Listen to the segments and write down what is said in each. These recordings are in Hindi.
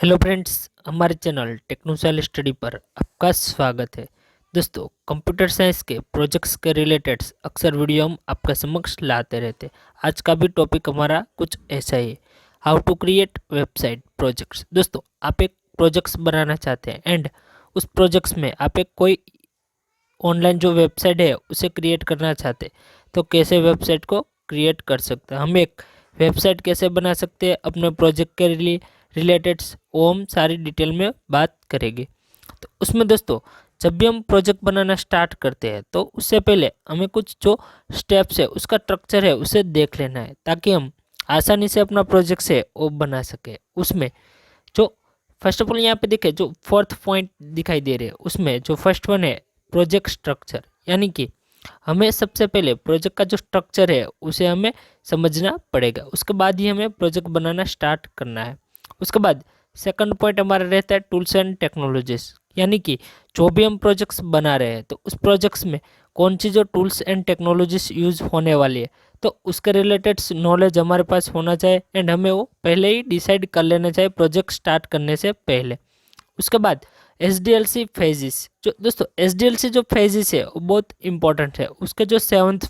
हेलो फ्रेंड्स, हमारे चैनल टेक्नोसाइल स्टडी पर आपका स्वागत है। दोस्तों, कंप्यूटर साइंस के प्रोजेक्ट्स के रिलेटेड अक्सर वीडियो हम आपके समक्ष लाते रहते हैं। आज का भी टॉपिक हमारा कुछ ऐसा ही है, how to create website projects. दोस्तों, आप एक प्रोजेक्ट्स बनाना चाहते हैं एंड उस प्रोजेक्ट्स में आप एक कोई ऑनलाइन जो वेबसाइट है उसे क्रिएट करना चाहते हैं, तो कैसे वेबसाइट को क्रिएट कर सकते हैं, हम एक वेबसाइट कैसे बना सकते हैं अपने प्रोजेक्ट के लिए रिलेटेड, वो हम सारी डिटेल में बात करेंगे। तो उसमें दोस्तों, जब भी हम प्रोजेक्ट बनाना स्टार्ट करते हैं तो उससे पहले हमें कुछ जो स्टेप्स है उसका स्ट्रक्चर है उसे देख लेना है, ताकि हम आसानी से अपना प्रोजेक्ट है वो बना सके। उसमें जो फर्स्ट ऑफ ऑल यहाँ पे देखे जो फोर्थ पॉइंट दिखाई दे रहे हैं, उसमें जो फर्स्ट वन है प्रोजेक्ट स्ट्रक्चर, यानी कि हमें सबसे पहले प्रोजेक्ट का जो स्ट्रक्चर है उसे हमें समझना पड़ेगा। उसके बाद ही हमें प्रोजेक्ट बनाना स्टार्ट करना है। उसके बाद सेकंड पॉइंट हमारा रहता है टूल्स एंड टेक्नोलॉजीज, यानी कि जो भी हम प्रोजेक्ट्स बना रहे हैं तो उस प्रोजेक्ट्स में कौन सी जो टूल्स एंड टेक्नोलॉजीज यूज होने वाली है, तो उसके रिलेटेड नॉलेज हमारे पास होना चाहिए एंड हमें वो पहले ही डिसाइड कर लेना चाहिए प्रोजेक्ट स्टार्ट करने से पहले। उसके बाद SDLC फेजिस, जो दोस्तों SDLC जो फेजिस है वो बहुत इंपॉर्टेंट है। उसके जो सेवन्थ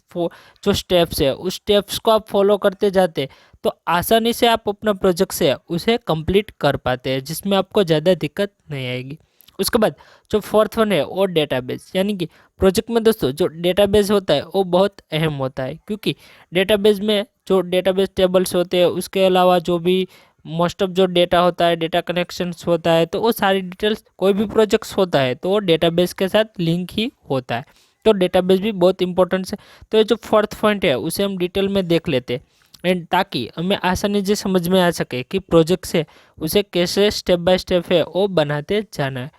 जो स्टेप्स है उस स्टेप्स को आप फॉलो करते जाते तो आसानी से आप अपना प्रोजेक्ट से उसे कंप्लीट कर पाते हैं, जिसमें आपको ज़्यादा दिक्कत नहीं आएगी। उसके बाद जो फोर्थ वन है वो डेटाबेस, यानी कि प्रोजेक्ट में दोस्तों जो डेटाबेस होता है वो बहुत अहम होता है, क्योंकि डेटाबेस में जो डेटाबेस टेबल्स होते हैं उसके अलावा जो भी मोस्ट ऑफ जो डेटा होता है, डेटा कनेक्शंस होता है, तो वो सारी डिटेल्स कोई भी प्रोजेक्ट्स होता है तो वो डेटाबेस के साथ लिंक ही होता है। तो डेटाबेस भी बहुत इंपॉर्टेंट है। तो ये जो फोर्थ पॉइंट है उसे हम डिटेल में देख लेते हैं एंड ताकि हमें आसानी से समझ में आ सके कि प्रोजेक्ट से उसे कैसे स्टेप बाय स्टेप है वो बनाते जाना है।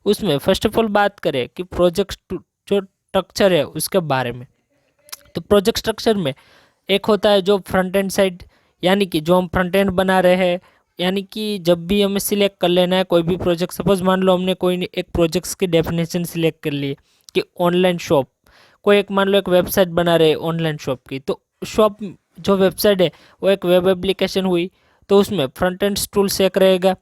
उसमें फर्स्ट ऑफ ऑल बात करें कि प्रोजेक्ट जो स्ट्रक्चर है उसके बारे में, तो प्रोजेक्ट स्ट्रक्चर में एक होता है जो फ्रंट एंड साइड, यानी कि जो हम फ्रंट एंड बना रहे हैं, यानी कि जब भी हमें सिलेक्ट कर लेना है कोई भी प्रोजेक्ट, सपोज मान लो हमने कोई एक प्रोजेक्ट्स की डेफिनेशन सिलेक्ट कर ली कि ऑनलाइन शॉप, कोई एक मान लो एक वेबसाइट बना रहे ऑनलाइन शॉप की, तो शॉप जो वेबसाइट है वो एक वेब एप्लीकेशन हुई, तो उसमें फ्रंट एंड टूल्स एक रहेगा,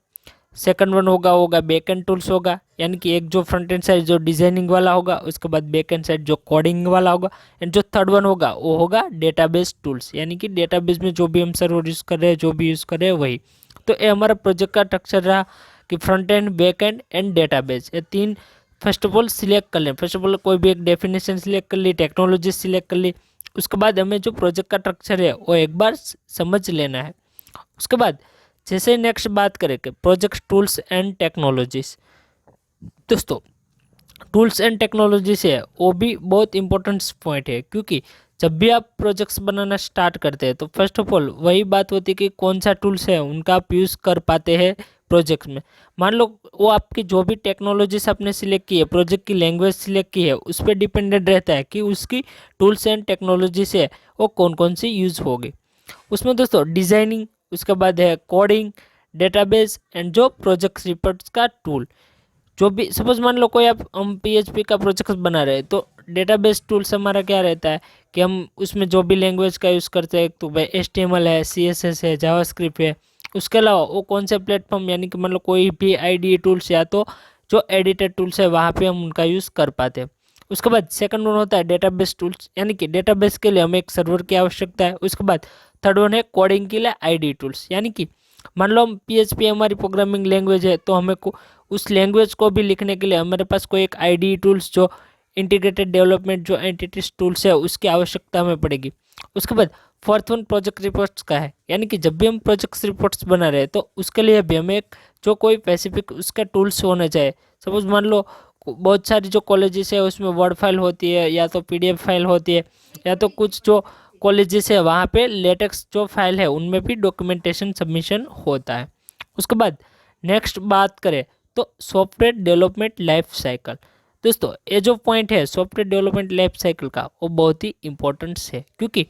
सेकंड वन होगा बैक एंड टूल्स होगा, यानी कि एक जो फ्रंट एंड साइड जो डिजाइनिंग वाला होगा, उसके बाद बैक एंड साइड जो कोडिंग वाला होगा, एंड जो थर्ड वन होगा वो होगा डेटाबेस टूल्स, यानी कि डेटाबेस में जो भी हम सर्वर यूज़ कर रहे हैं, जो भी यूज़ कर रहे हैं वही। तो ये हमारा प्रोजेक्ट का स्ट्रक्चर रहा कि front end, back and database, ये तीन फर्स्ट ऑफ ऑल सिलेक्ट कर लें। फर्स्ट ऑफ ऑल कोई भी एक डेफिनेशन सिलेक्ट कर ली, टेक्नोलॉजी सिलेक्ट कर ली, उसके बाद हमें जो प्रोजेक्ट का स्ट्रक्चर है वो एक बार समझ लेना है। उसके बाद जैसे नेक्स्ट बात करें कि प्रोजेक्ट टूल्स एंड टेक्नोलॉजीज, दोस्तों टूल्स एंड टेक्नोलॉजी से वो भी बहुत इंपॉर्टेंट पॉइंट है, क्योंकि जब भी आप प्रोजेक्ट्स बनाना स्टार्ट करते हैं तो फर्स्ट ऑफ ऑल वही बात होती है कि कौन सा टूल्स है उनका आप यूज़ कर पाते हैं प्रोजेक्ट में। मान लो वो आपकी जो भी टेक्नोलॉजीज आपने सिलेक्ट की है, प्रोजेक्ट की लैंग्वेज सिलेक्ट की है, उस पर डिपेंडेंट रहता है कि उसकी टूल्स एंड टेक्नोलॉजी से वो कौन कौन सी यूज़ होगी। उसमें दोस्तों डिज़ाइनिंग, उसके बाद है कोडिंग, डेटाबेस एंड जो प्रोजेक्ट रिपोर्ट्स का टूल, जो भी सपोज मान लो कोई आप हम PHP का प्रोजेक्ट बना रहे हैं, तो डेटाबेस टूल्स हमारा क्या रहता है कि हम उसमें जो भी लैंग्वेज का यूज़ करते हैं, तो भाई HTML है, CSS है, जावास्क्रिप्ट है, उसके अलावा वो कौन से प्लेटफॉर्म, यानी कि मान लो कोई भी IDE टूल्स या तो जो एडिटर टूल्स है वहाँ पे हम उनका यूज़ कर पाते हैं। उसके बाद सेकंड वन होता है डेटाबेस टूल्स, यानी कि डेटाबेस के लिए हमें एक सर्वर की आवश्यकता है। उसके बाद थर्ड वन है कोडिंग के लिए IDE टूल्स, यानी कि मान लो हम PHP हमारी प्रोग्रामिंग लैंग्वेज है, तो हमें उस लैंग्वेज को भी लिखने के लिए हमारे पास कोई एक IDE टूल्स, जो इंटीग्रेटेड डेवलपमेंट जो एंटिटीज टूल्स है, उसकी आवश्यकता हमें पड़ेगी। उसके बाद फोर्थ वन प्रोजेक्ट रिपोर्ट्स का है, यानी कि जब भी हम प्रोजेक्ट रिपोर्ट्स बना रहे हैं तो उसके लिए भी हमें एक जो कोई स्पेसिफिक उसका टूल्स होना चाहिए। सपोज मान लो बहुत सारी जो कॉलेजेस है उसमें वर्ड फाइल होती है, या तो PDF फाइल होती है, या तो कुछ जो कॉलेजेस है वहाँ पे लेटेक्स जो फाइल है उनमें भी डॉक्यूमेंटेशन सबमिशन होता है। उसके बाद नेक्स्ट बात करें तो सॉफ्टवेयर डेवलपमेंट लाइफ साइकिल, दोस्तों ये जो पॉइंट है सॉफ्टवेयर डेवलपमेंट लाइफ साइकिल का वो बहुत ही इंपॉर्टेंट है, क्योंकि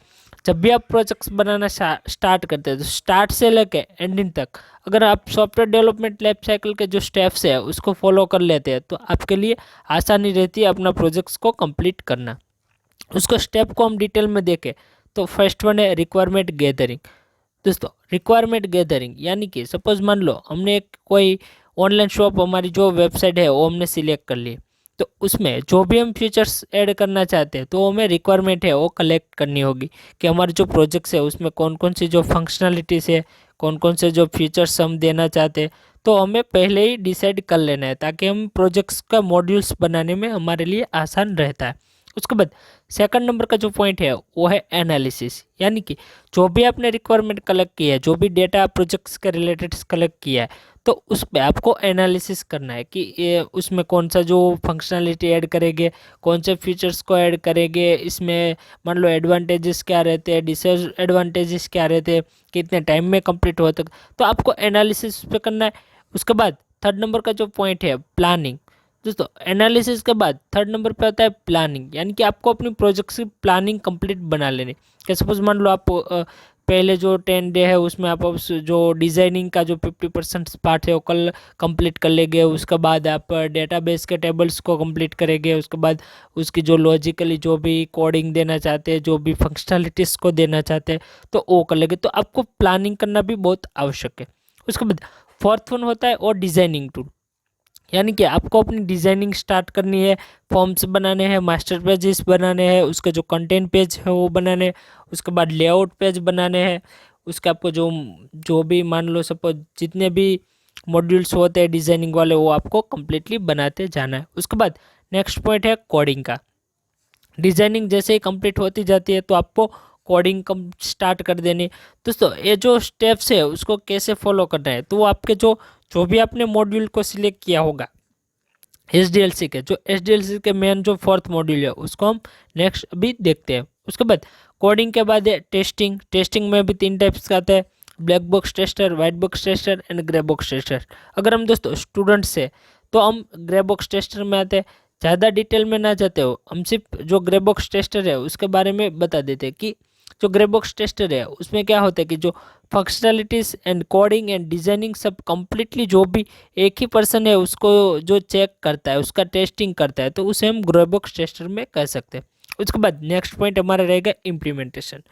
जब भी आप प्रोजेक्ट्स बनाना स्टार्ट करते हैं तो स्टार्ट से लेकर एंडिंग तक अगर आप सॉफ्टवेयर डेवलपमेंट लाइफ साइकिल के जो स्टेप्स है उसको फॉलो कर लेते हैं तो आपके लिए आसानी रहती है अपना प्रोजेक्ट्स को कंप्लीट करना। उसको स्टेप को हम डिटेल में देखें तो फर्स्ट वन है रिक्वायरमेंट गैदरिंग, दोस्तों रिक्वायरमेंट गैदरिंग, यानी कि सपोज मान लो हमने एक कोई ऑनलाइन शॉप, हमारी जो वेबसाइट है वो हमने सिलेक्ट कर ली, तो उसमें जो भी हम फीचर्स ऐड करना चाहते हैं तो हमें रिक्वायरमेंट है वो कलेक्ट करनी होगी कि हमारे जो प्रोजेक्ट्स है उसमें कौन कौन सी जो फंक्शनलिटीज़ है, कौन कौन से जो फीचर्स हम देना चाहते हैं, तो हमें पहले ही डिसाइड कर लेना है ताकि हम प्रोजेक्ट्स का मॉड्यूल्स बनाने में हमारे लिए आसान रहता है। उसके बाद सेकंड नंबर का जो पॉइंट है वो है एनालिसिस, यानी कि जो भी आपने रिक्वायरमेंट कलेक्ट किया है, जो भी डेटा प्रोजेक्ट्स के रिलेटेड कलेक्ट किया है, तो उस पर आपको एनालिसिस करना है कि ये उसमें कौन सा जो फंक्शनलिटी ऐड करेंगे, कौन से फीचर्स को ऐड करेंगे, इसमें मान लो एडवांटेजेस क्या रहते हैं, डिसएडवांटेजेस क्या रहते हैं, कितने टाइम में कंप्लीट हो तक, तो आपको एनालिसिस पे करना है। उसके बाद थर्ड नंबर का जो पॉइंट है प्लानिंग। दोस्तों एनालिसिस के बाद थर्ड नंबर पे आता है प्लानिंग, यानी कि आपको अपनी प्रोजेक्ट की प्लानिंग कंप्लीट बना लेनी। कि सपोज मान लो आप पहले जो 10 डे है उसमें आप उस जो डिज़ाइनिंग का जो 50% पार्ट है वो कल कंप्लीट कर लेंगे, उसके बाद आप डेटाबेस के टेबल्स को कंप्लीट करेंगे, उसके बाद उसकी जो लॉजिकली जो भी कोडिंग देना चाहते हैं, जो भी फंक्शनलिटीज़ को देना चाहते हैं, तो वो कर लेंगे। तो आपको प्लानिंग करना भी बहुत आवश्यक है। उसके बाद फोर्थ वन होता है और डिज़ाइनिंग टूल, यानी कि आपको अपनी डिज़ाइनिंग स्टार्ट करनी है, फॉर्म्स बनाने हैं, मास्टर पेजेस बनाने हैं, उसके जो कंटेंट पेज है वो बनाने हैं, उसके बाद लेआउट पेज बनाने हैं, उसके आपको जो जो भी मान लो सपोज जितने भी मॉड्यूल्स होते हैं डिज़ाइनिंग वाले वो आपको कम्प्लीटली बनाते जाना है। उसके बाद नेक्स्ट पॉइंट है कोडिंग का। डिज़ाइनिंग जैसे ही कंप्लीट होती जाती है तो आपको कोडिंग कम स्टार्ट कर देनी। दोस्तों ये जो स्टेप्स है उसको कैसे फॉलो करना है, तो वो आपके जो जो भी आपने मॉड्यूल को सिलेक्ट किया होगा एसडीएलसी के, जो एसडीएलसी के मेन जो फोर्थ मॉड्यूल है उसको हम नेक्स्ट अभी देखते हैं। उसके बाद कोडिंग के बाद है टेस्टिंग। टेस्टिंग में भी 3 टाइप्स का आता है, black box tester, white box tester and grey box tester. अगर हम दोस्तों स्टूडेंट्स है तो हम ग्रे बॉक्स टेस्टर में आते हैं। ज़्यादा डिटेल में ना जाते हो, हम सिर्फ जो ग्रे बॉक्स टेस्टर है उसके बारे में बता देते हैं कि जो ग्रे बॉक्स टेस्टर है उसमें क्या होता है कि जो functionalities and coding and designing सब कम्प्लीटली जो भी एक ही पर्सन है उसको जो चेक करता है, उसका टेस्टिंग करता है, तो उसे हम ग्रे बॉक्स टेस्टर में कह सकते हैं। उसके बाद नेक्स्ट पॉइंट हमारा रहेगा इम्प्लीमेंटेशन।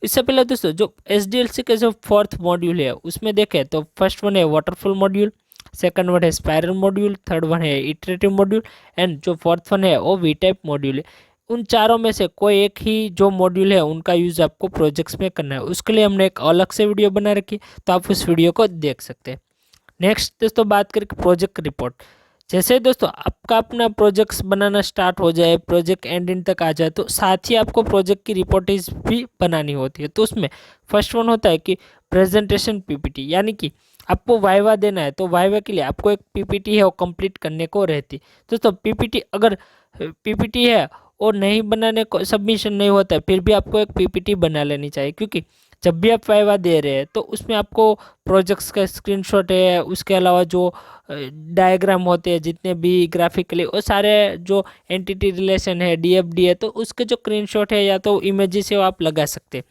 इससे पहले दोस्तों जो एसडीएलसी के जो फोर्थ मॉड्यूल है उसमें देखें तो फर्स्ट वन है वाटरफॉल मॉड्यूल, सेकंड वन है स्पाइरल मॉड्यूल, थर्ड वन है इटरेटिव मॉड्यूल एंड जो फोर्थ वन है वो वी टाइप मॉड्यूल है। उन चारों में से कोई एक ही जो मॉड्यूल है उनका यूज़ आपको प्रोजेक्ट्स में करना है। उसके लिए हमने एक अलग से वीडियो बना रखी, तो आप उस वीडियो को देख सकते हैं। नेक्स्ट दोस्तों बात करके प्रोजेक्ट रिपोर्ट। जैसे दोस्तों आपका अपना प्रोजेक्ट्स बनाना स्टार्ट हो जाए, प्रोजेक्ट एंड तक आ जाए, तो साथ ही आपको प्रोजेक्ट की रिपोर्टेज भी बनानी होती है। तो उसमें फर्स्ट वन होता है कि प्रेजेंटेशन पीपीटी, यानी कि आपको वाइवा देना है तो वाइवा के लिए आपको एक पीपीटी है वो कंप्लीट करने को रहती है। दोस्तों पीपीटी अगर पीपीटी है और नहीं बनाने को सबमिशन नहीं होता है, फिर भी आपको एक पीपीटी बना लेनी चाहिए, क्योंकि जब भी आप वाइवा दे रहे हैं तो उसमें आपको प्रोजेक्ट्स का स्क्रीनशॉट है, उसके अलावा जो डायग्राम होते हैं जितने भी ग्राफिकली, वो सारे जो एंटिटी रिलेशन है, डीएफडी है, तो उसके जो स्क्रीनशॉट है या तो इमेजेस है वो आप लगा सकते हैं।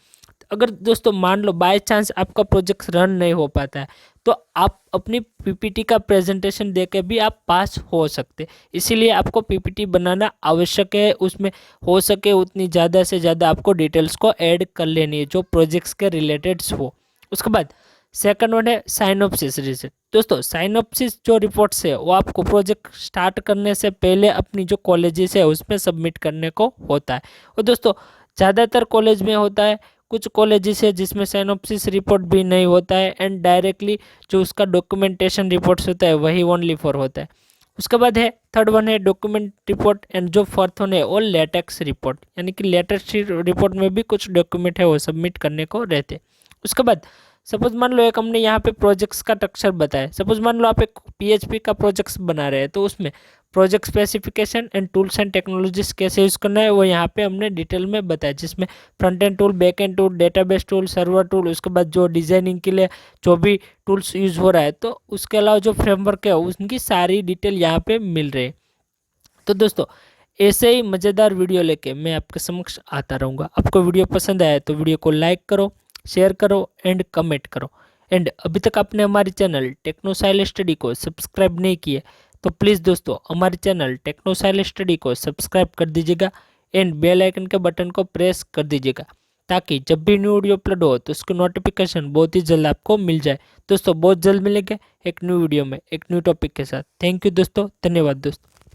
अगर दोस्तों मान लो बाय चांस आपका प्रोजेक्ट रन नहीं हो पाता है तो आप अपनी पीपीटी का प्रेजेंटेशन देके भी आप पास हो सकते, इसीलिए आपको पीपीटी बनाना आवश्यक है। उसमें हो सके उतनी ज़्यादा से ज़्यादा आपको डिटेल्स को ऐड कर लेनी है जो प्रोजेक्ट्स के रिलेटेड्स हो। उसके बाद सेकंड वन है साइनोप्सिस रिपोर्ट। दोस्तों साइनोप्सिस जो रिपोर्ट्स है वो आपको प्रोजेक्ट स्टार्ट करने से पहले अपनी जो कॉलेजेस है उसमें सबमिट करने को होता है। और दोस्तों ज़्यादातर कॉलेज में होता है, कुछ कॉलेजेस है जिसमें साइनोप्सिस रिपोर्ट भी नहीं होता है एंड डायरेक्टली जो उसका डॉक्यूमेंटेशन रिपोर्ट्स होता है वही ओनली फॉर होता है। उसके बाद है थर्ड वन है डॉक्यूमेंट रिपोर्ट एंड जो फोर्थ वन है वो लेटेक्स रिपोर्ट, यानी कि लेटेक्स रिपोर्ट में भी कुछ डॉक्यूमेंट है वो सबमिट करने को रहते हैं। उसके बाद सपोज मान लो एक हमने यहाँ पे प्रोजेक्ट्स का स्ट्रक्चर बताया, सपोज मान लो आप एक पीएचपी का प्रोजेक्ट्स बना रहे हैं, तो उसमें project specification and tools and technologies कैसे यूज़ करना है वो यहाँ पे हमने डिटेल में बताया, जिसमें front end tool, back and tool, database tool, server tool, उसके बाद जो डिजाइनिंग के लिए जो भी टूल्स यूज़ हो रहा है, तो उसके अलावा जो फ्रेमवर्क है उनकी सारी डिटेल यहाँ पे मिल रही है। तो दोस्तों ऐसे ही मज़ेदार वीडियो लेके मैं आपके समक्ष आता रहूँगा। आपको वीडियो पसंद आया तो वीडियो को लाइक करो, शेयर करो एंड कमेंट करो। एंड अभी तक आपने हमारे चैनल टेक्नोसाइल स्टडी को सब्सक्राइब नहीं किए तो प्लीज़ दोस्तों हमारे चैनल टेक्नोसाइल स्टडी को सब्सक्राइब कर दीजिएगा एंड बेल आइकन के बटन को प्रेस कर दीजिएगा, ताकि जब भी न्यू वीडियो अपलोड हो तो उसकी नोटिफिकेशन बहुत ही जल्द आपको मिल जाए। दोस्तों बहुत जल्द मिलेंगे एक न्यू वीडियो में एक न्यू टॉपिक के साथ। थैंक यू दोस्तों, धन्यवाद दोस्तों।